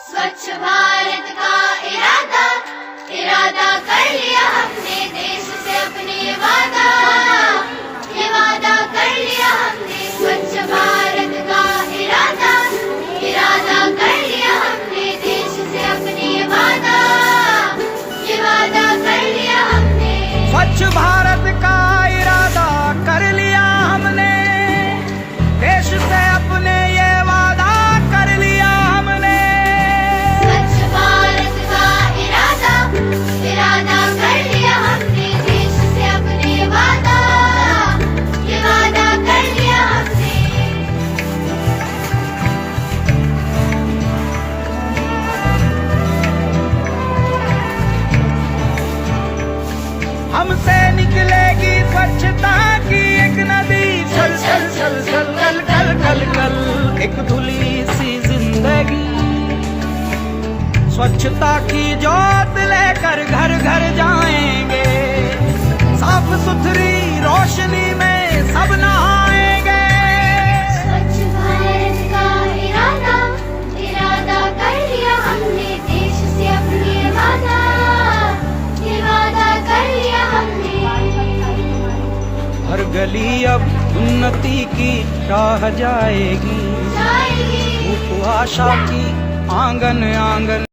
स्वच्छ भारत का इरादा इरादा कर लिया हमने, देश से अपने ये वादा कर लिया हमने। स्वच्छ भारत का इरादा इरादा कर लिया हमने, देश से अपने ये वादा कर लिया हमने। स्वच्छ भारत का इरादा कर लिया हमने, देश से अपने ये वादा कर लिया हमने। स्वच्छ भारत का इरादा इरादा कर लिया हमने, देश से अपने ये वादा कर लिया हमने। हमसे निकलेगी स्वच्छता की एक नदी, छल छल छल छल कल कल कल कल एक धुली सी जिंदगी। स्वच्छता की जोत लेकर घर घर जाएंगे, साफ सुथरी रोशनी में सब नहाएंगे। स्वच्छ भारत का इरादा इरादा कर लिया हमने, देश से अपने ये वादा कर लिया हमने। हर गली अब उन्नति की राह जाएगी, जाएगी आशा की आंगन आंगन